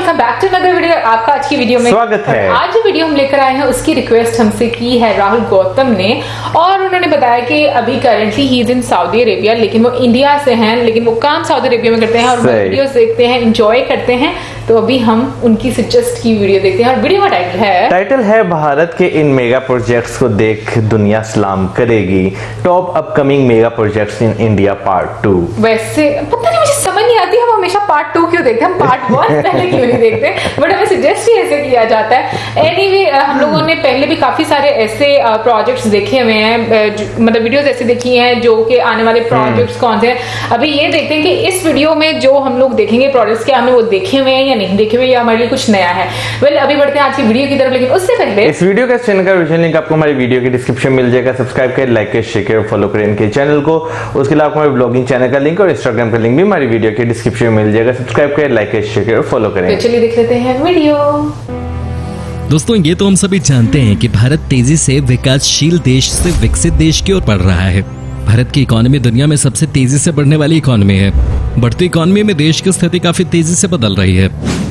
Welcome back to another video. आपका आज की वीडियो में स्वागत है। आज जो वीडियो हम लेकर आए हैं उसकी रिक्वेस्ट हमसे की है राहुल गौतम ने, और उन्होंने बताया कि अभी currently he is in Saudi Arabia, लेकिन वो इंडिया से हैं, लेकिन वो काम सऊदी अरेबिया में करते हैं और वीडियोस देखते हैं, एंजॉय करते हैं। तो अभी हम उनकी सजेस्ट की वीडियो देखते हैं और वीडियो का टाइटल है भारत के इन मेगा प्रोजेक्ट्स को देख दुनिया सलाम करेगी, top upcoming mega projects in India part 2। वैसे पता नहीं, मुझे समझ नहीं आती हम हमेशा पार्ट 2 क्यों देखते हैं, हम पार्ट 1 पहले क्यों नहीं देखते, बट हमें सजेस्ट ही ऐसे किया जाता है। एनीवे हम लोगों ने पहले भी काफी सारे ऐसे प्रोजेक्ट्स देखे हुए हैं, मतलब वीडियोस ऐसे देखी हैं जो कि आने वाले प्रोजेक्ट्स कौन से हैं। अभी ये देखते हैं कि इस वीडियो में जो हम लोग देखेंगे प्रोजेक्ट्स, क्या हमें वो देखे हुए हैं या नहीं देखे हुए, या हमारे लिए कुछ नया है। अभी बढ़ते हैं आज की वीडियो की तरफ, लेकिन उससे पहले इस वीडियो के चैनल का विजुअल लिंक आपको हमारी वीडियो की डिस्क्रिप्शन मिल जाएगा। सब्सक्राइब करें, लाइक करें, शेयर करें, फॉलो करें इनके चैनल को। उसके अलावा हमारे ब्लॉगिंग चैनल का लिंक और इंस्टाग्राम का लिंक भी हमारी वीडियो के डिस्क्रिप्शन में मिल जाएगा। सब्सक्राइब करें, लाइक करें, शेयर करें, फॉलो करें। तो चलिए देख लेते हैं वीडियो। दोस्तों, ये तो हम सभी जानते हैं कि भारत तेजी से विकासशील देश से विकसित देश की ओर बढ़ रहा है। भारत की इकोनॉमी दुनिया में सबसे तेजी से बढ़ने वाली इकोनॉमी है। बढ़ती इकोनॉमी में देश की स्थिति काफी तेजी से बदल रही है।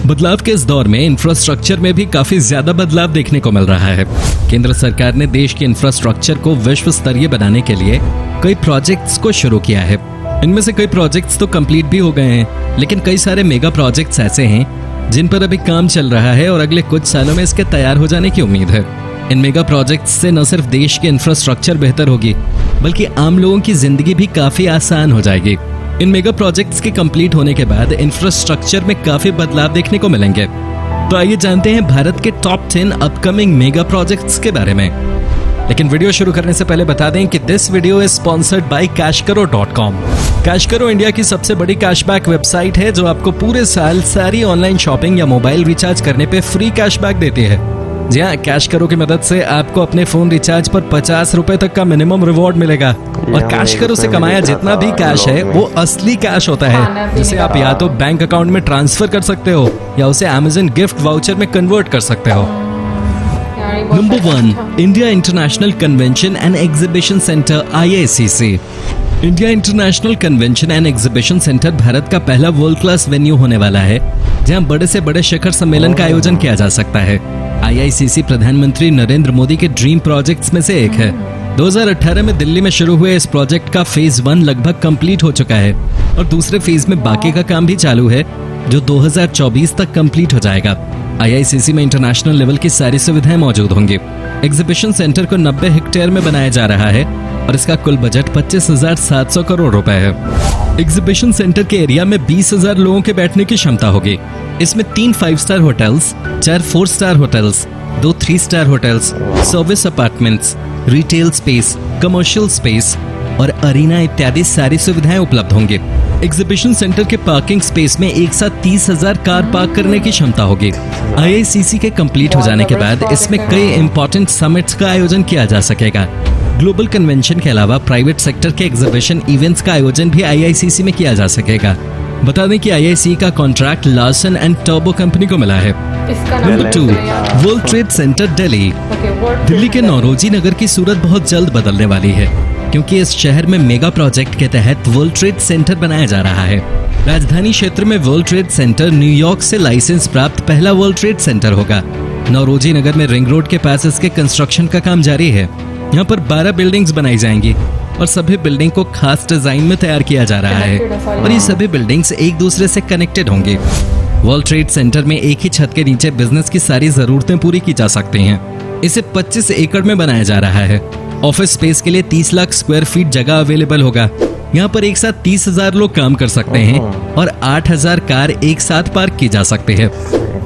बदलाव के इस दौर में इंफ्रास्ट्रक्चर में भी काफी ज्यादा बदलाव देखने को मिल रहा है। केंद्र सरकार ने देश के इंफ्रास्ट्रक्चर को विश्व स्तरीय बनाने के लिए कई प्रोजेक्ट्स को शुरू किया है। इनमें से कई प्रोजेक्ट्स तो कंप्लीट भी हो गए हैं, लेकिन कई सारे मेगा प्रोजेक्ट्स ऐसे हैं जिन पर अभी काम चल रहा है और अगले कुछ सालों में इसके तैयार हो जाने की उम्मीद है। इन मेगा प्रोजेक्ट्स से न सिर्फ देश की इंफ्रास्ट्रक्चर बेहतर होगी, बल्कि आम लोगों की जिंदगी भी काफी आसान हो जाएगी। इन मेगा प्रोजेक्ट्स के कंप्लीट होने के बाद इंफ्रास्ट्रक्चर में काफी बदलाव देखने को मिलेंगे। तो आइए जानते हैं भारत के टॉप 10 अपकमिंग मेगा प्रोजेक्ट्स के बारे में। लेकिन वीडियो शुरू करने से पहले बता दें कि this video is sponsored by cashkaro.com। CashKaro India की सबसे बड़ी कैशबैक वेबसाइट है जो आपको पूरे साल सारी ऑनलाइन शॉपिंग या मोबाइल रिचार्ज करने पे फ्री कैशबैक देती है। जी हाँ, कैशकरो की मदद से आपको अपने फोन रिचार्ज पर 50 रुपए तक का मिनिमम रिवॉर्ड मिलेगा। और कैशकरो से कमाया जितना भी कैश है वो असली कैश होता है, जिसे आप या तो बैंक अकाउंट में ट्रांसफर कर सकते हो या उसे अमेज़न गिफ्ट वाउचर में कन्वर्ट कर सकते हो। Number 1, India international convention and exhibition centre IICC। India international convention and exhibition centre Bharat का पहला वर्ल्ड क्लास वेन्यू होने वाला है, जहां बड़े से बड़े शिखर सम्मेलन का आयोजन किया जा सकता है। IICC प्रधानमंत्री नरेंद्र मोदी के ड्रीम प्रोजेक्ट्स में से एक है। 2018 में दिल्ली में शुरू हुए इस प्रोजेक्ट का फेज 1 लगभग कंप्लीट हो चुका है और दूसरे फेज में बाकी का काम भी चालू है, जो 2024 तक कंप्लीट हो जाएगा। IICC में इंटरनेशनल लेवल की सारी सुविधाएं मौजूद होंगी। एग्जीबिशन सेंटर को 90 हेक्टेयर में बनाया जा रहा है और इसका कुल बजट 25,700 करोड़ रुपए है। एग्जीबिशन सेंटर के एरिया में 20,000 लोगों के बैठने की क्षमता होगी। इसमें 3 5 star hotels, 4 4 star hotels, 2 3 star hotels, service apartments, retail space, commercial space और अरीना इत्यादि सारी सुविधाएं उपलब्ध होंगी। एग्जीबिशन सेंटर के पार्किंग स्पेस में एक साथ 30,000 कार पार्क करने की क्षमता होगी। IICC के कंप्लीट हो जाने के बाद इसमें कई इंपॉर्टेंट समिट्स का आयोजन किया जा सकेगा। ग्लोबल कन्वेंशन के अलावा प्राइवेट सेक्टर के एग्जीबिशन इवेंट्स का आयोजन भी IICC में किया जा सकेगा। बता दें कि IICC का contract Larsen and turbo company को मिला है। Number 2, world Trade centre Delhi. Delhi के नौरोजी नगर की सूरत बहुत जल्द बदलने वाली है, क्योंकि इस शहर में मेगा प्रोजेक्ट के तहत वर्ल्ड ट्रेड सेंटर बनाया जा रहा है। राजधानी क्षेत्र में वर्ल्ड ट्रेड सेंटर न्यूयॉर्क से लाइसेंस प्राप्त पहला वर्ल्ड ट्रेड सेंटर होगा। नौरोजी नगर में रिंग रोड के पास इसके कंस्ट्रक्शन का काम जारी है। यहाँ पर 12 बिल्डिंग्स बनाई जाएंगी और सभी बिल्डिंग को खास डिजाइन में तैयार किया जा रहा है और ये सभी बिल्डिंग्स एक दूसरे से कनेक्टेड होंगी। वर्ल्ड ट्रेड सेंटर में एक ही छत के नीचे बिजनेस की सारी जरूरतें पूरी की जा सकती हैं। इसे 25 एकड़ में बनाया जा रहा है। ऑफिस स्पेस के लिए 30 लाख स्क्वायर फीट जगह अवेलेबल होगा। यहाँ पर एक साथ 30,000 लोग काम कर सकते हैं और 8,000 कार एक साथ पार्क की जा सकते हैं।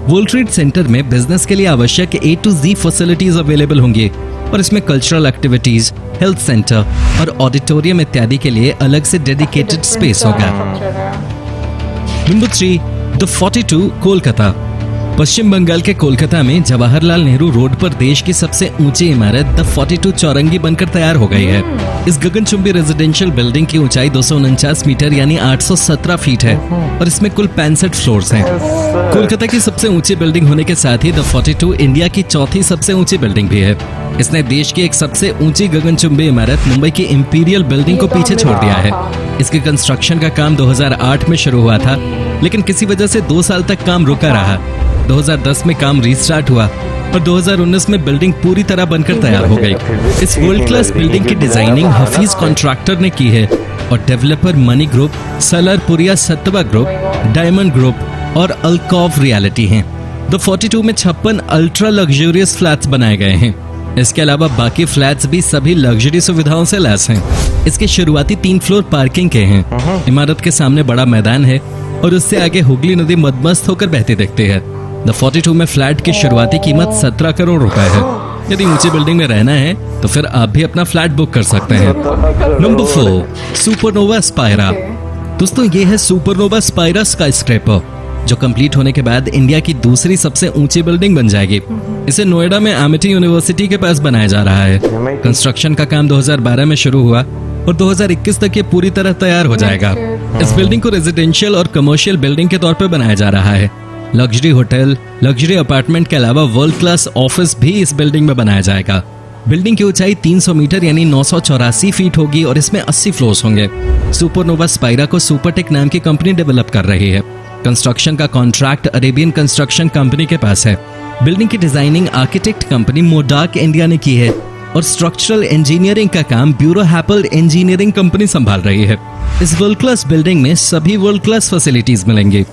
वर्ल्ड ट्रेड सेंटर में बिजनेस के लिए आवश्यक A to Z facilities available होंगी और इसमें कल्चरल एक्टिविटीज, हेल्थ सेंटर और ऑडिटोरियम इत्यादि के लिए अलग से डेडिकेटेड स्पेस होगा। Number 3, the 42 Kolkata. पश्चिम बंगाल के कोलकाता में जवाहरलाल नेहरू रोड पर देश की सबसे ऊंची इमारत द 42 चौरंगी बनकर तैयार हो गई है। इस गगनचुंबी रेजिडेंशियल बिल्डिंग की ऊंचाई 249 मीटर यानी 817 फीट है और इसमें कुल 65 फ्लोर्स हैं। कोलकाता की सबसे ऊंची बिल्डिंग होने के साथ ही द 42 इंडिया की चौथी सबसे ऊंची बिल्डिंग भी है। इसने देश की एक सबसे ऊंची गगनचुंबी इमारत मुंबई की इंपीरियल बिल्डिंग को पीछे छोड़ दिया है। इसके कंस्ट्रक्शन का काम 2008 में शुरू हुआ था लेकिन किसी वजह से 2 साल तक काम रुका रहा। 2010 में काम रीस्टार्ट हुआ और 2019 में बिल्डिंग पूरी तरह बनकर तैयार हो गई। इस वर्ल्ड क्लास बिल्डिंग की डिजाइनिंग हफीज कॉन्ट्रैक्टर ने की है और developer Mani group, Salarpuria Sattva group, Diamond group और अल्कॉव रियलिटी हैं। द 42 में 56 अल्ट्रा लग्जरियस फ्लैट्स बनाए गए हैं। इसके अलावा बाकी फ्लैट्स भी सभी लग्जरी सुविधाओं से लैस हैं। इसके शुरुआती 3 फ्लोर पार्किंग के हैं। इमारत के सामने बड़ा मैदान है और उससे आगे हुगली नदी मदमस्त होकर बहती दिखती है। द 42 में फ्लैट की शुरुआती कीमत 17 करोड़ रुपए है। यदि ऊंची बिल्डिंग में रहना है तो फिर आप भी अपना फ्लैट बुक कर सकते हैं। Number 4, supernova Spyra. दोस्तों ये है सुपरनोवा स्पायरा स्काईस्क्रैपर, जो कंप्लीट होने के बाद इंडिया की दूसरी सबसे ऊंची बिल्डिंग बन जाएगी। इसे नोएडा में एमिटी यूनिवर्सिटी के पास बनाया जा रहा है। कंस्ट्रक्शन का काम 2012 में शुरू हुआ और 2021 तक ये पूरी तरह तैयार हो जाएगा। इस बिल्डिंग को रेजिडेंशियल और कमर्शियल बिल्डिंग के तौर पर बनाया जा रहा है। लग्जरी होटल, लग्जरी अपार्टमेंट के अलावा वर्ल्ड क्लास ऑफिस भी इस बिल्डिंग में बनाया जाएगा। बिल्डिंग की ऊंचाई 300 मीटर यानी 984 फीट होगी और इसमें 80 फ्लोर्स होंगे। सुपरनोवा स्पायरा को सुपरटेक नाम की कंपनी डेवलप कर रही है। कंस्ट्रक्शन का कॉन्ट्रैक्ट अरेबियन कंस्ट्रक्शन कंपनी के पास है। बिल्डिंग की डिजाइनिंग आर्किटेक्ट कंपनी मोडाक इंडिया ने की है और स्ट्रक्चरल इंजीनियरिंग का काम ब्यूरो हैपल इंजीनियरिंग कंपनी संभाल रही है। इस वर्ल्ड क्लास बिल्डिंग में सभी वर्ल्ड क्लास फैसिलिटीज मिलेंगी।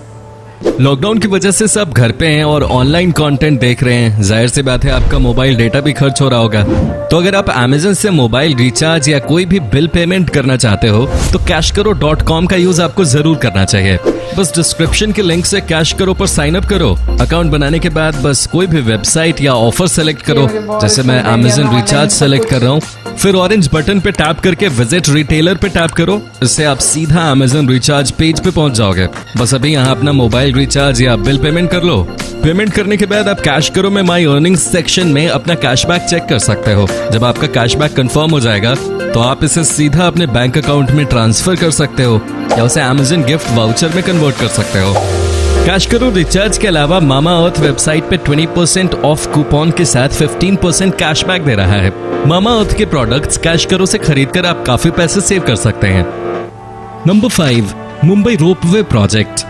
लॉकडाउन की वजह से सब घर पे हैं और ऑनलाइन कंटेंट देख रहे हैं। जाहिर सी बात है आपका मोबाइल डेटा भी खर्च हो रहा होगा। तो अगर आप Amazon से मोबाइल रिचार्ज या कोई भी बिल पेमेंट करना चाहते हो तो cashkaro.com का यूज आपको जरूर करना चाहिए। बस डिस्क्रिप्शन के लिंक से कैशकरो पर साइन अप करो। अकाउंट बनाने के बाद बस कोई भी वेबसाइट या ऑफर सेलेक्ट करो। जैसे मैं Amazon रिचार्ज सेलेक्ट कर रहा हूँ, फिर ऑरेंज बटन पे टैप करके विजिट रिटेलर पे टैप करो। इससे आप सीधा Amazon रिचार्ज पेज पे पहुंच जाओगे। बस अभी यहाँ अपना मोबाइल रिचार्ज या बिल पेमेंट कर लो। पेमेंट करने के बाद आप कैशकरो में माई अर्निंग्स सेक्शन में अपना कैशबैक चेक कर सकते हो। जब आपका कैशबैक कंफर्म हो जाएगा तो आप इसे सीधा अपने बैंक अकाउंट में ट्रांसफर कर सकते हो या उसे Amazon गिफ्ट वाउचर में कन्वर्ट कर सकते हो। कैशकरो रिचार्ज के अलावा मामा अर्थ वेबसाइट पे 20% ऑफ कूपन के साथ 15% कैशबैक दे रहा है। मामा अर्थ के प्रोडक्ट्स कैशकरो से खरीदकर आप काफी पैसे सेव कर सकते हैं। Number 5, Mumbai ropeway project.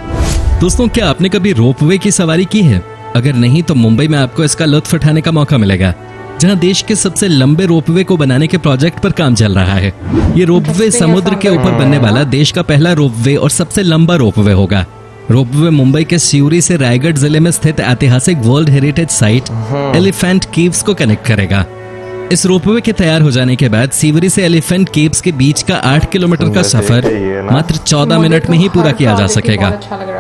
दोस्तों क्या आपने कभी रोपवे की सवारी की है? अगर नहीं तो मुंबई में आपको इसका लुत्फ उठाने का मौका मिलेगा, जहां देश के सबसे लंबे रोपवे को बनाने के प्रोजेक्ट पर काम चल रहा है। ये रोपवे समुद्र के ऊपर बनने वाला देश का पहला रोपवे और सबसे लंबा रोपवे होगा। रोपवे मुंबई के सिउरी से रायगढ़ जिले में स्थित ऐतिहासिक world heritage site elephant caves को कनेक्ट करेगा। इस रोपवे के तैयार हो जाने के बाद सिवरी से एलिफेंट केव्स के बीच का 8 किलोमीटर का सफर मात्र 14 मिनट में ही पूरा किया जा सकेगा।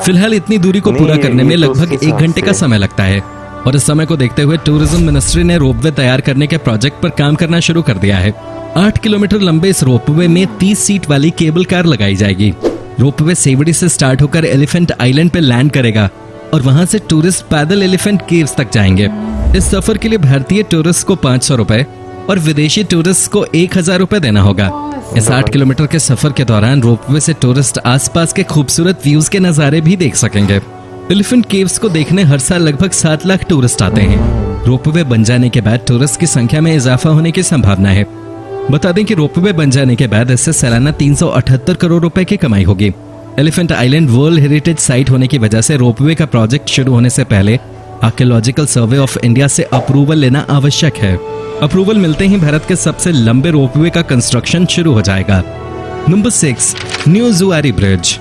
फिलहाल इतनी दूरी को पूरा करने में लगभग 1 घंटे का समय लगता है और इस समय को देखते हुए टूरिज्म मिनिस्ट्री ने रोपवे तैयार करने के प्रोजेक्ट पर काम करना शुरू कर दिया है। 8 किलोमीटर लंबे इस रोपवे में 30 सीट वाली केबल कार लगाई जाएगी। रोपवे सेवड़ी से स्टार्ट होकर एलिफेंट आइलैंड पे लैंड करेगा और वहां से टूरिस्ट पैदल एलिफेंट केव्स तक जाएंगे। इस सफर के लिए भारतीय टूरिस्ट को 500 रुपए और विदेशी टूरिस्ट को 1000 रुपए देना होगा। इस 8 किलोमीटर के सफर के दौरान रोपवे से टूरिस्ट आसपास के खूबसूरत व्यूज के नजारे भी देख सकेंगे। एलिफेंट केव्स को देखने हर साल लगभग 7 लाख टूरिस्ट आते हैं। रोपवे बन जाने के बाद टूरिस्ट की संख्या में इजाफा होने की संभावना है। बता दें कि रोपवे बन जाने के बाद इससे सालाना 378 करोड़ रुपए की कमाई होगी। Elephant island world heritage site होने की वजह से रोपवे का प्रोजेक्ट शुरू होने से पहले आर्कियोलॉजिकल सर्वे ऑफ इंडिया से अप्रूवल लेना आवश्यक है। अप्रूवल मिलते ही भारत के सबसे लंबे रोपवे का कंस्ट्रक्शन शुरू हो जाएगा। नंबर 6, न्यू जुआरी ब्रिज।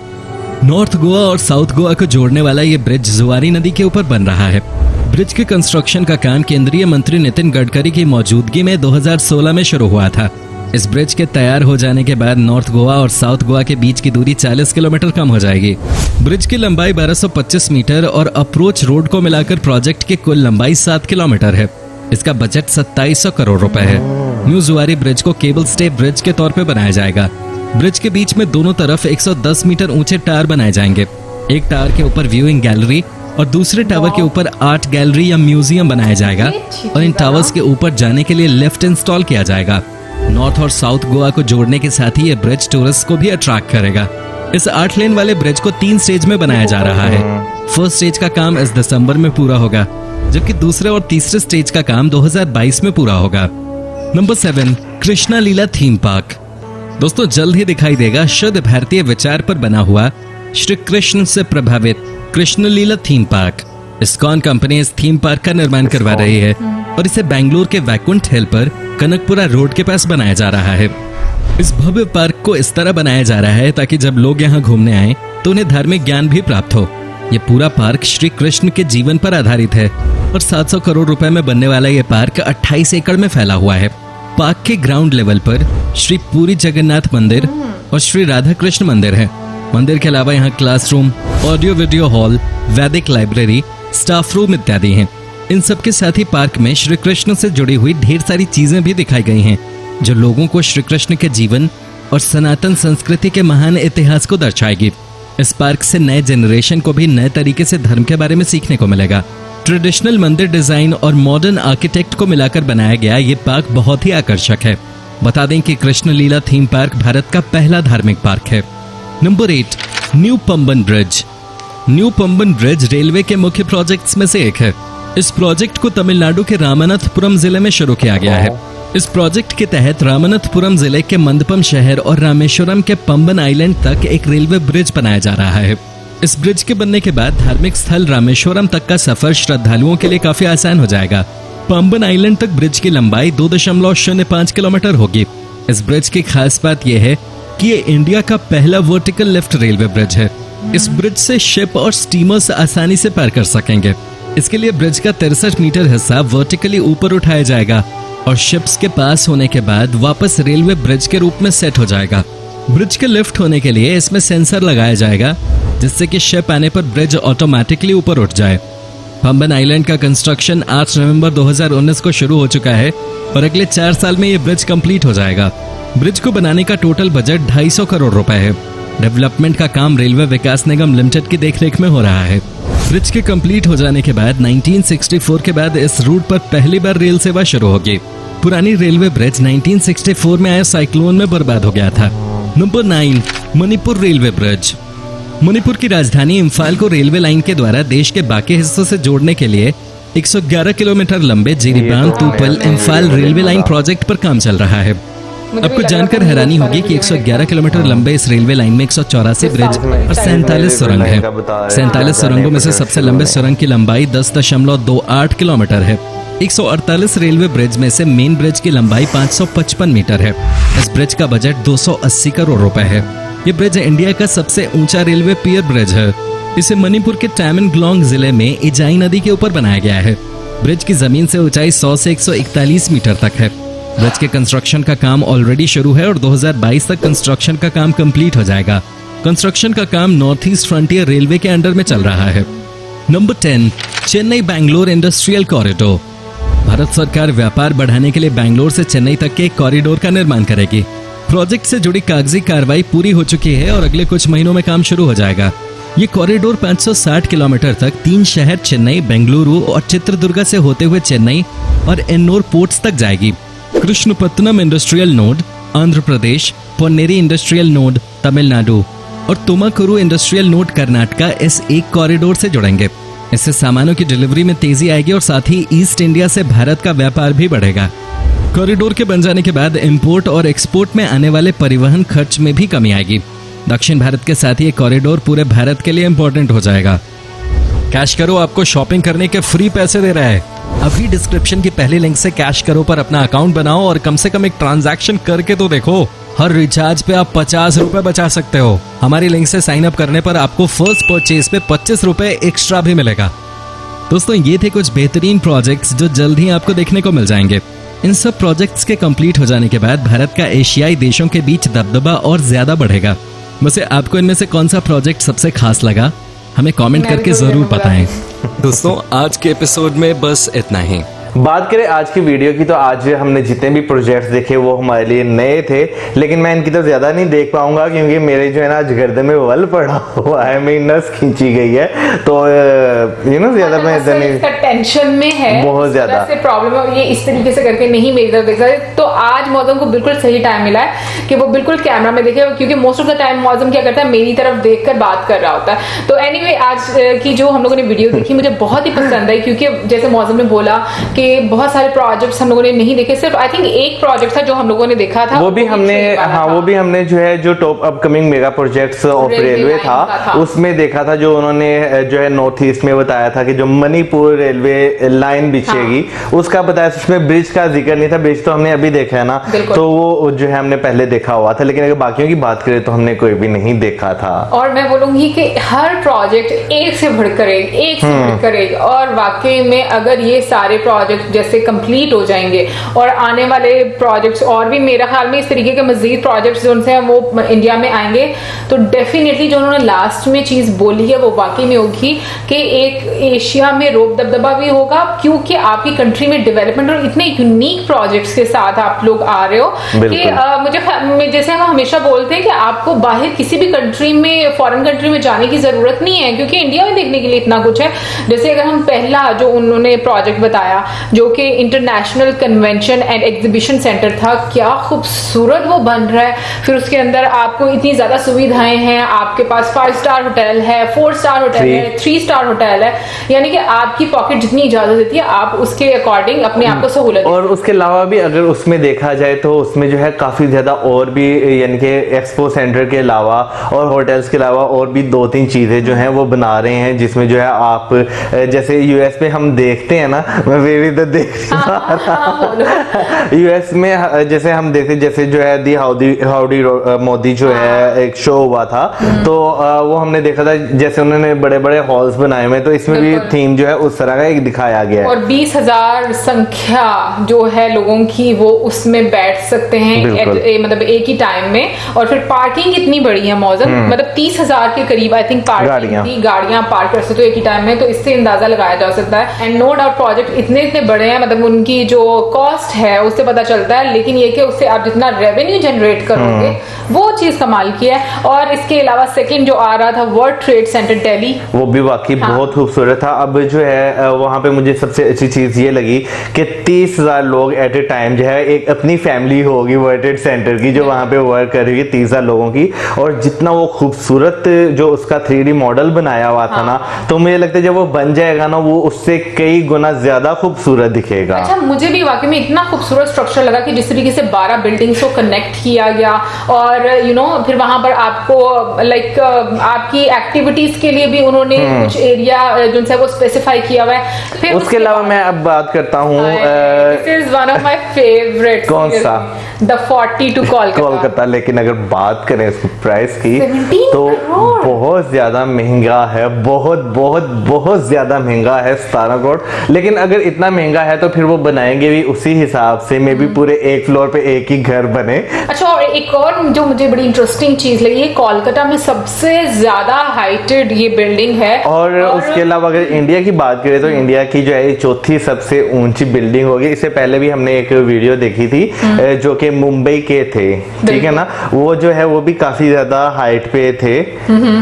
नॉर्थ गोवा और साउथ गोवा को जोड़ने वाला ये ब्रिज जुआरी नदी के ऊपर बन रहा है। ब्रिज के कंस्ट्रक्शन का काम केंद्रीय मंत्री नितिन गडकरी की मौजूदगी में 2016 में शुरू हुआ था। इस ब्रिज के तैयार हो जाने के बाद नॉर्थ गोवा और साउथ गोवा के बीच की दूरी 40 किलोमीटर कम हो जाएगी। ब्रिज की लंबाई 1225 मीटर और अप्रोच रोड को मिलाकर प्रोजेक्ट की कुल लंबाई 7 किलोमीटर है। इसका बजट 2700 करोड़ रुपए है। न्यू जुआरी ब्रिज को केबल स्टे ब्रिज के तौर पे बनाया जाएगा। ब्रिज के बीच में दोनों तरफ 110 मीटर ऊंचे टावर बनाए जाएंगे। एक टावर के ऊपर व्यूइंग गैलरी और दूसरे टावर के ऊपर आर्ट गैलरी या म्यूजियम बनाया जाएगा और इन टावर्स के ऊपर जाने के लिए लिफ्ट इंस्टॉल किया जाएगा। नॉर्थ और साउथ गोवा को जोड़ने के साथ ही ये ब्रिज टूरिस्ट को भी अट्रैक्ट करेगा। इस 8 लेन वाले ब्रिज को 3 स्टेज में बनाया जा रहा है। फर्स्ट स्टेज का काम इस दिसंबर में पूरा होगा, जबकि दूसरे और तीसरे स्टेज का काम 2022 में पूरा होगा। नंबर 7, कृष्णा लीला थीम पार्क। दोस्तों जल्द ही दिखाई देगा शुद्ध भारतीय विचार पर बना हुआ श्री कृष्ण से प्रभावित कृष्ण लीला थीम पार्क। इस्कॉन कंपनी इस थीम पार्क का निर्माण करवा रही है और इसे बेंगलुरु के वैकुंठ हिल पर कनकपुरा रोड के पास बनाया जा रहा है। इस भव्य पार्क को इस तरह बनाया जा रहा है ताकि जब लोग यहाँ घूमने आए तो उन्हें धार्मिक ज्ञान भी प्राप्त हो। ये पूरा पार्क श्री कृष्ण के जीवन पर आधारित है और 700 करोड़ रुपए में बनने वाला ये पार्क 28 एकड़ में फैला हुआ है। पार्क के ग्राउंड लेवल पर श्री पुरी जगन्नाथ मंदिर और श्री राधा कृष्ण मंदिर है। मंदिर के अलावा यहाँ क्लासरूम, ऑडियो वीडियो हॉल, वैदिक लाइब्रेरी, स्टाफ रूम इत्यादि हैं। इन सब के साथ ही पार्क में श्री कृष्ण से जुड़ी हुई ढेर सारी चीजें भी दिखाई गई हैं जो लोगों को श्री कृष्ण के जीवन और सनातन संस्कृति के महान इतिहास को दर्शाएगी। इस पार्क से नए जनरेशन को भी नए तरीके से धर्म के बारे में सीखने को मिलेगा। ट्रेडिशनल मंदिर डिजाइन और मॉडर्न आर्किटेक्ट को मिलाकर बनाया गया ये पार्क बहुत ही आकर्षक है। बता दें कि कृष्ण लीला थीम पार्क भारत का पहला धार्मिक पार्क है। Number 8, new Pamban bridge. New Pamban bridge railway के मुख्य प्रोजेक्ट्स में से एक है। इस प्रोजेक्ट को तमिलनाडु के रामनाथपुरम जिले में शुरू किया गया है। इस प्रोजेक्ट के तहत रामनाथपुरम जिले के मंदपम शहर और रामेश्वरम के पंबन आइलैंड तक एक रेलवे ब्रिज बनाया जा रहा है। इस ब्रिज के बनने के बाद धार्मिक स्थल रामेश्वरम तक का सफर श्रद्धालुओं के लिए काफी आसान हो जाएगा। पंबन आइलैंड तक ब्रिज की लंबाई 2.05 किलोमीटर होगी। इस ब्रिज की खास बात यह है कि ये इंडिया का पहला वर्टिकल लिफ्ट रेलवे ब्रिज है। इस ब्रिज से शिप और स्टीमर्स आसानी से पार कर सकेंगे। इसके लिए ब्रिज का 63 मीटर हिस्सा वर्टिकली ऊपर उठाया जाएगा और शिप्स के पास होने के बाद वापस रेलवे ब्रिज के रूप में सेट हो जाएगा। ब्रिज के लिफ्ट होने के लिए इसमें सेंसर लगाया जाएगा जिससे कि शिप आने पर ब्रिज ऑटोमेटिकली ऊपर उठ जाए। पंबन आइलैंड का कंस्ट्रक्शन 8 नवंबर 2019 को शुरू हो चुका है और अगले 4 साल में ये ब्रिज कंप्लीट हो जाएगा। ब्रिज को बनाने का टोटल बजट 250 करोड़ रुपए है। डेवलपमेंट का काम रेलवे विकास निगम लिमिटेड की देखरेख में हो रहा है। ब्रिज के कंप्लीट हो जाने के बाद 1964 के बाद इस रूट पर पहली बार रेल सेवा शुरू होगी। पुरानी रेलवे ब्रिज 1964 में आए साइक्लोन में बर्बाद हो गया था। Number 9, Manipur railway bridge. Manipur की राजधानी इम्फाल को रेलवे लाइन के द्वारा देश के बाकी हिस्सों से जोड़ने के लिए 111 किलोमीटर लंबे Jiribam Tupul Imphal railway line project पर काम चल रहा है। आपको जानकर हैरानी होगी कि 111 किलोमीटर लंबे इस रेलवे लाइन में 184 ब्रिज और 47 सुरंग है। 47 सुरंगों में से सबसे लंबे सुरंग की लंबाई 10.28 किलोमीटर है। 148 रेलवे ब्रिज में से मेन ब्रिज की लंबाई 555 मीटर है। इस ब्रिज का बजट 280 करोड़ रुपए है। ये ब्रिज इंडिया का सबसे ऊंचा रेलवे पियर ब्रिज है। इसे मणिपुर के टैमेंगलोंग जिले में इजाई नदी के ऊपर बनाया गया है। ब्रिज की जमीन से ऊंचाई 100 से 141 मीटर तक है। ब्रिज के कंस्ट्रक्शन का काम ऑलरेडी शुरू है और 2022 तक कंस्ट्रक्शन का काम कंप्लीट हो जाएगा। कंस्ट्रक्शन का काम नॉर्थ ईस्ट फ्रंटियर रेलवे के अंडर में चल रहा है। Number 10, Chennai Bangalore industrial corridor. Bharat सरकार व्यापार बढ़ाने के लिए बैंगलोर से चेन्नई तक के एक कॉरिडोर का निर्माण करेगी। प्रोजेक्ट से जुड़ी कागजी कार्रवाई पूरी हो चुकी है और अगले कुछ महीनों में काम शुरू हो जाएगा। ये कॉरिडोर 560 किलोमीटर तक 3 शहर चेन्नई, बेंगलुरु और चित्रदुर्गा से होते हुए चेन्नई और एन्नोर पोर्ट्स तक जाएगी। Krishnapatnam industrial node Andhra Pradesh, Ponneri industrial node Tamil Nadu और तुमाकुरु इंडस्ट्रियल नोड कर्नाटका इस एक कॉरिडोर से जुड़ेंगे। इससे सामानों की डिलीवरी में तेजी आएगी और साथ ही ईस्ट इंडिया से भारत का व्यापार भी बढ़ेगा। कॉरिडोर के बन जाने के बाद इंपोर्ट और एक्सपोर्ट में आने वाले परिवहन खर्च में भी कमी आएगी। दक्षिण भारत के साथ ही कॉरिडोर पूरे भारत के लिए इंपॉर्टेंट हो जाएगा। कैश करो आपको शॉपिंग करने के फ्री पैसे दे रहा है। अभी डिस्क्रिप्शन की पहली लिंक से कैश करो पर अपना अकाउंट बनाओ और कम से कम एक ट्रांजैक्शन करके तो देखो। हर रिचार्ज पे आप 50 रुपए बचा सकते हो। हमारी लिंक से साइन अप करने पर आपको फर्स्ट परचेज पे 25 रुपए एक्स्ट्रा भी मिलेगा। दोस्तों ये थे कुछ बेहतरीन प्रोजेक्ट्स जो जल्द ही आपको देखने को मिल जाएंगे। इन सब प्रोजेक्ट्स के कंप्लीट हो जाने के बाद भारत का एशियाई देशों के बीच दबदबा और ज्यादा बढ़ेगा। वैसे आपको इनमें से कौन सा प्रोजेक्ट सबसे खास लगा हमें कमेंट करके जरूर बताएं। दोस्तों आज के एपिसोड में बस इतना ही। बात करें आज की वीडियो की तो आज हमने जितने भी प्रोजेक्ट्स देखे वो हमारे लिए नए थे, लेकिन मैं इनकी तो ज्यादा नहीं देख पाऊंगा क्योंकि मेरे जो है ना आज गर्दन में वल पड़ा हुआ है, मेरी नस खींची गई है, तो ज्यादा मैं इधर नहीं, टेंशन में है बहुत ज्यादा प्रॉब्लम है। ये इस तरीके से करके नहीं मेरी तरफ देख सकते, तो आज मौसम को बिल्कुल सही टाइम मिला है कि वो बिल्कुल कैमरा में देखे, क्योंकि मोस्ट ऑफ द टाइम मौसम क्या करता है मेरी तरफ देख कर बात कर रहा होता है। तो एनीवे आज की जो हम लोगों ने वीडियो देखी मुझे बहुत ही पसंद आई, क्योंकि जैसे मौसम ने बोला कि बहुत सारे प्रोजेक्ट्स हम लोगों ने नहीं देखे, सिर्फ आई थिंक एक प्रोजेक्ट था जो हम लोगों ने देखा था, वो भी हमने, हाँ वो भी हमने जो top upcoming mega projects of railway था उसमें देखा था, जो उन्होंने जो है नॉर्थ ईस्ट में बताया था कि जो मणिपुर रेलवे लाइन बिछेगी उसका बताया, उसमें ब्रिज का जिक्र नहीं था। ब्रिज तो हमने अभी देखा है ना, तो वो जो है हमने पहले देखा हुआ था, लेकिन अगर बाकियों की बात करें तो हमने कोई भी नहीं देखा था। और मैं बोलूंगी कि हर प्रोजेक्ट एक से बढ़कर एक, और वाकई में अगर ये सारे प्रोजेक्ट जैसे कंप्लीट हो जाएंगे और आने वाले प्रोजेक्ट्स और भी मेरे ख्याल में इस तरीके के मजीद प्रोजेक्ट्स जो उनसे वो इंडिया में आएंगे, तो डेफिनेटली जो उन्होंने लास्ट में चीज बोली है वो वाकई में होगी कि एक एशिया में रोब दबदबा भी होगा, क्योंकि आपकी कंट्री में डेवलपमेंट और इतने यूनिक प्रोजेक्ट्स के साथ आप लोग आ रहे हो कि मुझे जैसे हम हमेशा बोलते हैं कि आपको बाहर किसी भी कंट्री में, फॉरेन कंट्री में जाने की जरूरत नहीं है, क्योंकि इंडिया में देखने के लिए इतना कुछ है। जैसे अगर हम पहला जो उन्होंने प्रोजेक्ट बताया जो कि international convention and exhibition centre था, क्या खूबसूरत वो बन रहा है। फिर उसके अंदर आपको इतनी ज्यादा सुविधाएं हैं, आपके पास 5 स्टार होटल है, 4 स्टार होटल है, 3 स्टार होटल है, यानी कि आपकी पॉकेट जितनी इजाजत देती है आप उसके अकॉर्डिंग अपने आप को सहूलत। और उसके अलावा भी अगर उसमें देखा जाए तो उसमें जो है काफी ज्यादा और भी, यानी कि एक्सपो सेंटर के अलावा और होटल्स के अलावा और भी 2-3 चीजें जो हैं वो बना रहे हैं, जिसमें जो है आप जैसे यूएस में हम देखते हैं ना, मैं भी तो देख यूएस में जैसे हम देखते, जैसे जो है दी हाउडी मोदी जो है एक शो हुआ था, तो वो हमने देखा था जैसे उन्होंने बड़े बड़े हॉल्स बनाए हुए, तो इसमें भी थीम जो है उस तरह का एक दिखाया गया है। और 20,000 संख्या जो है लोगों की वो उसमें बैठ सकते हैं मतलब एक ही टाइम में। और फिर पार्किंग इतनी बड़ी है मौजूद, मतलब 30,000 के करीब आई थिंक पार्किंग गाड़ियां पार्क कर सकते हो एक ही टाइम में, तो इससे अंदाजा लगाया जा सकता है। एंड नो डाउट प्रोजेक्ट इतने बड़े हैं, मतलब उनकी जो कॉस्ट है उससे पता चलता है, लेकिन ये कि उससे आप जितना रेवेन्यू जनरेट करोगे वो चीज कमाल की है। और इसके अलावा सेकंड जो आ रहा था वर्ल्ड ट्रेड सेंटर दिल्ली, वो भी वाकई बहुत खूबसूरत था। अब जो है वहां पे मुझे सबसे अच्छी चीज ये लगी कि 30,000 लोग एट ए टाइम जो है, एक अपनी फैमिली होगी वर्ल्ड ट्रेड सेंटर की जो वहां पे वर्क कर रही है 30,000 लोगों की, और जितना वो खूबसूरत जो उसका 3D मॉडल बनाया हुआ था ना, तो मुझे लगता है जब वो बन जाएगा ना वो उससे कई गुना ज्यादा खूबसूरत दिखेगा। अच्छा, मुझे भी वाकई में इतना खूबसूरत स्ट्रक्चर लगा कि जिस तरीके से 12 बिल्डिंग्स को कनेक्ट किया गया, और फिर वहां पर आपको आपकी एक्टिविटीज के लिए भी उन्होंने कुछ एरिया जो है वो स्पेसिफाई किया हुआ है। फिर उसके अलावा मैं अब बात करता हूँ, this is one of my favourite, कौन सा? द 42 कोलकाता। लेकिन अगर बात करें इसकी प्राइस की तो बहुत ज्यादा महंगा है, बहुत बहुत बहुत ज्यादा महंगा है, 17 करोड़। लेकिन अगर इतना महंगा है तो फिर वो बनाएंगे भी उसी हिसाब से, मे भी पूरे एक फ्लोर पे एक ही घर बने। अच्छा, और एक और जो मुझे बड़ी इंटरेस्टिंग चीज लगी, ये कोलकाता में सबसे ज्यादा हाइटेड ये बिल्डिंग है। और उसके अलावा अगर इंडिया की बात करें तो इंडिया की जो है चौथी सबसे ऊंची बिल्डिंग होगी। इससे पहले भी हमने एक वीडियो देखी थी जो कि मुंबई के थे, ठीक है ना, वो जो है वो भी काफी ज्यादा हाइट पे थे,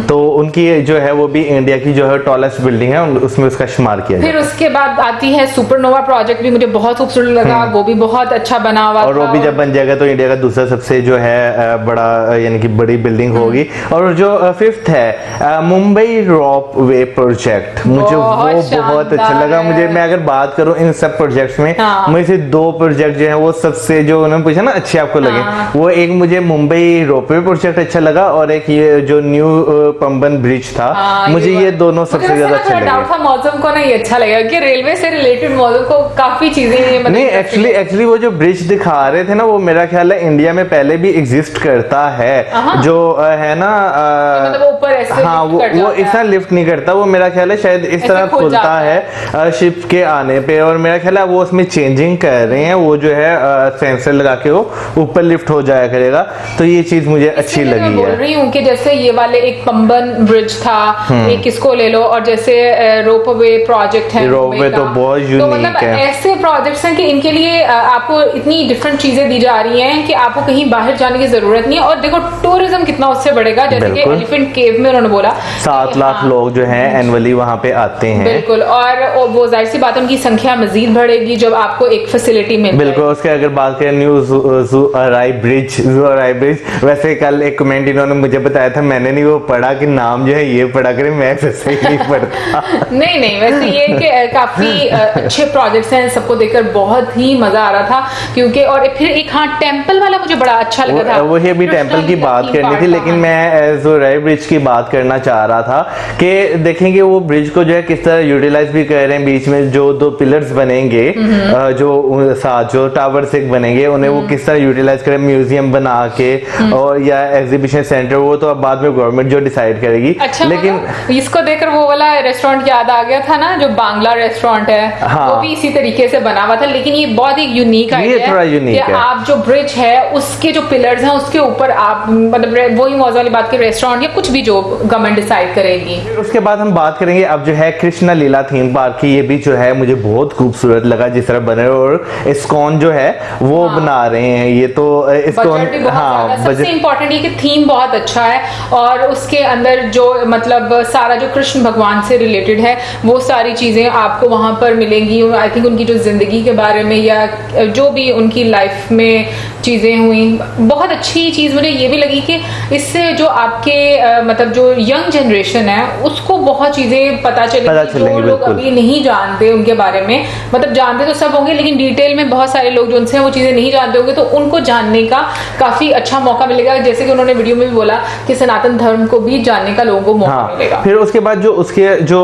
तो उनकी जो है वो भी इंडिया की जो है टॉलेस्ट बिल्डिंग है, उसमें उसका शुमार किया फिर उसके बाद आती है सुपरनोवा प्रोजेक्ट, भी मुझे बहुत खूबसूरत लगा, वो भी बहुत अच्छा बना हुआ, और वो भी जब बन जाएगा तो इंडिया का दूसरा सबसे जो है बड़ा, यानी कि बड़ी बिल्डिंग होगी। और जो फिफ्थ है मुंबई रोप वे प्रोजेक्ट, मुझे वो बहुत अच्छा लगा। मुझे, मैं अगर बात करूं इन सब प्रोजेक्ट्स में, मुझे 2 प्रोजेक्ट जो है वो सबसे, जो उन्होंने पूछा ना अच्छे आपको लगे, वो एक मुझे मुंबई रोपवे प्रोजेक्ट अच्छा लगा, और एक ये जो न्यू पंबन ब्रिज था, मुझे ये दोनों सबसे ज्यादा अच्छा लगा। डाउट था मौसम को ना ये अच्छा लगा कि रेलवे से रिलेटेड मौसम को काफी चीजें, नहीं एक्चुअली वो जो ब्रिज दिखा रहे थे ना, वो मेरा ख्याल है इंडिया में पहले भी एग्जिस्ट करता है, जो है ना मतलब ऊपर ऐसे, हाँ वो इतना लिफ्ट नहीं करता, वो मेरा ख्याल है शायद इस तरह खुलता है शिप के आने पे, और मेरा ख्याल है वो उसमें चेंजिंग कर रहे हैं, वो जो है सेंसर लगा के वो ऊपर लिफ्ट हो जाया करेगा, तो ये चीज मुझे अच्छी लगी है। बोल रही हूँ कि जैसे ये वाले एक पंबन ब्रिज था, एक किसको ले लो, और जैसे रोपवे प्रोजेक्ट है, रोपवे तो बहुत यूनिक तो मतलब है। ऐसे प्रोजेक्ट्स हैं कि इनके लिए आपको इतनी डिफरेंट चीजें दी जा रही हैं कि आपको कहीं बाहर जाने की जरूरत नहीं है। और देखो टूरिज्म कितना उससे बढ़ेगा, जैसे कि एलिफेंट केव में उन्होंने बोला 7 लाख लोग जो हैं एनुअली वहां पे आते हैं। बिल्कुल, और वो जाहिर सी बात है उनकी संख्या मजीद बढ़ेगी जब आपको एक फैसिलिटी मिल। बिल्कुल, उसके अगर बात करें न्यू जू अराई ब्रिज, वैसे कल एक कमेंट इन्होंने मुझे बताया था, मैंने नहीं वो पढ़ा कि नाम जो है ये पढ़ा करें, मैं वैसे ही नहीं पढ़ता। नहीं वैसे ये कि काफी अच्छे प्रोजेक्ट्स हैं सबको देखकर बहुत ही मजा आ रहा था, क्योंकि और फिर एक हाँ टेम्पल वाला मुझे बड़ा अच्छा लगा था। वही अभी टेम्पल की बात करनी थी, लेकिन मैं जो रेड ब्रिज की बात करना चाह रहा था कि देखेंगे वो ब्रिज को जो है किस तरह यूटिलाइज भी कर रहे हैं। बीच में जो 2 पिलर्स बनेंगे, जो टावर से बनेंगे, उन्हें वो किस तरह यूटिलाइज करें, म्यूजियम बना के और या एग्जीबिशन सेंटर, वो तो अब बाद में गवर्नमेंट जो डिसाइड करेगी। अच्छा, लेकिन इसको देखकर वो वाला रेस्टोरेंट याद आ गया था ना, जो बांग्ला रेस्टोरेंट है, हाँ, वो भी इसी तरीके से बना हुआ था। लेकिन ये बहुत ही यूनिक आइडिया थोड़ा यूनिक है। आप जो ब्रिज है उसके जो पिलर्स हैं उसके ऊपर आप मतलब वही मौज वाली बात की रेस्टोरेंट या कुछ भी जो गवर्नमेंट डिसाइड करेगी। उसके बाद हम बात करेंगे अब जो है कृष्णा लीला थीम पार्क की। ये भी जो है मुझे बहुत खूबसूरत लगा जिस तरह बने, और इस्कॉन जो है वो बना रहे हैं। ये तो इस्कॉन, हाँ, सबसे इम्पोर्टेंट ये कि थीम बहुत अच्छा है, और उसके अंदर जो मतलब सारा जो कृष्ण भगवान से रिलेटेड है वो सारी चीजें आपको वहां पर मिलेंगी। आई थिंक उनकी जो जिंदगी के बारे में या जो भी उनकी लाइफ में चीजें हुई, बहुत अच्छी चीज मुझे ये भी लगी कि इससे जो आपके मतलब जो यंग जनरेशन है उसको बहुत चीजें पता चलेंगी। जो लोग अभी नहीं जानते उनके बारे में, मतलब जानते तो सब होंगे लेकिन डिटेल में बहुत सारे लोग जो उनसे वो चीजें नहीं जानते होंगे, तो उनको जानने का काफी अच्छा मौका मिलेगा। जैसे कि उन्होंने वीडियो में भी बोला कि सनातन धर्म को भी जानने का लोगों को मौका मिलेगा। फिर उसके बाद जो उसके जो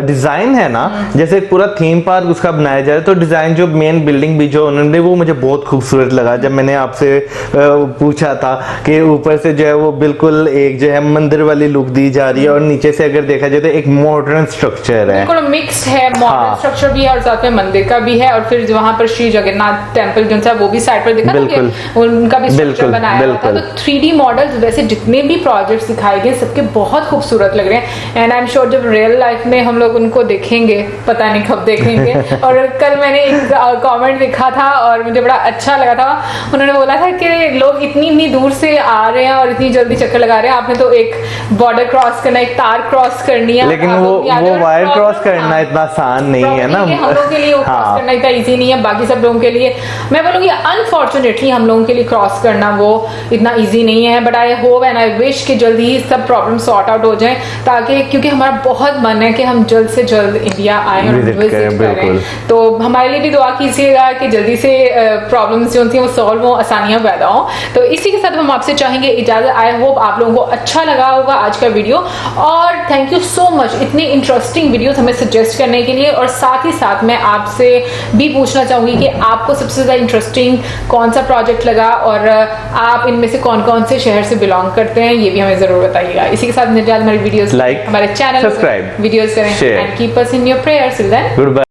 डिजाइन है ना, जैसे पूरा थीम पार्क उसका बनाया जाए, तो डिजाइन जो मेन बिल्डिंग भी जो उन्होंने, वो मुझे बहुत खूबसूरत लगा। जब मैंने आपसे पूछा था कि ऊपर से जो है वो बिल्कुल एक जो है मंदिर वाली लुक दी जा रही है, और नीचे से अगर देखा जाए तो एक मॉडर्न स्ट्रक्चर है, बिल्कुल मिक्स है, मॉडर्न स्ट्रक्चर भी है और साथ में मंदिर का भी है। और फिर वहां पर श्री जगन्नाथ टेम्पल जो है वो भी साइड पर दिखा था, उनका भी स्ट्रक्चर बनाया था। तो 3D मॉडल्स वैसे जितने भी प्रोजेक्ट्स दिखाए गए सबके बहुत खूबसूरत लग रहे हैं, एंड आई एम श्योर जब रियल लाइफ में हम लोग उनको देखेंगे, पता नहीं कब देखेंगे। और कल मैंने एक कमेंट देखा था और मुझे बड़ा अच्छा लगा था, उन्होंने बोला था कि लोग इतनी दूर से आ रहे हैं और इतनी जल्दी चक्कर लगा रहे हैं, आपने तो एक बॉर्डर क्रॉस करना, एक तार क्रॉस करनी है, लेकिन वो वायर क्रॉस करना इतना आसान नहीं है ना। हम लोगों के लिए वो क्रॉस करना इतना इजी नहीं है, बाकी सब लोगों के लिए मैं बोलूंगी अनफॉर्चुनेटली हम लोगों के लिए क्रॉस करना वो इतना इजी नहीं है। But I hope and I wish कि जल्दी ही सब प्रॉब्लम सॉर्ट आउट हो जाए, ताकि क्योंकि हमारा बहुत मन है कि हम जल्द से जल्द इंडिया आए और विजिट करें। तो हमारे लिए भी दुआ कीजिएगा कि जल्दी से प्रॉब्लम्स जो थी वो सॉल्व हो, आसानियां पैदा हो। तो इसी के साथ हम आपसे चाहेंगे इजाजत। आई होप आप लोगों को अच्छा लगा होगा आज का वीडियो, और थैंक यू सो मच इतनी इंटरेस्टिंग वीडियोस हमें सजेस्ट करने के लिए। और साथ ही साथ मैं आपसे भी पूछना चाहूंगी कि आपको सबसे ज्यादा इंटरेस्टिंग कौन सा प्रोजेक्ट लगा, और आप इनमें से कौन कौन से शहर से बिलोंग करते हैं, ये भी हमें जरूर बताइएगा। इसी के साथ हमारी वीडियोस लाइक, हमारे चैनल सब्सक्राइब, वीडियोस करें and keep us in your prayers. Till then, good bye.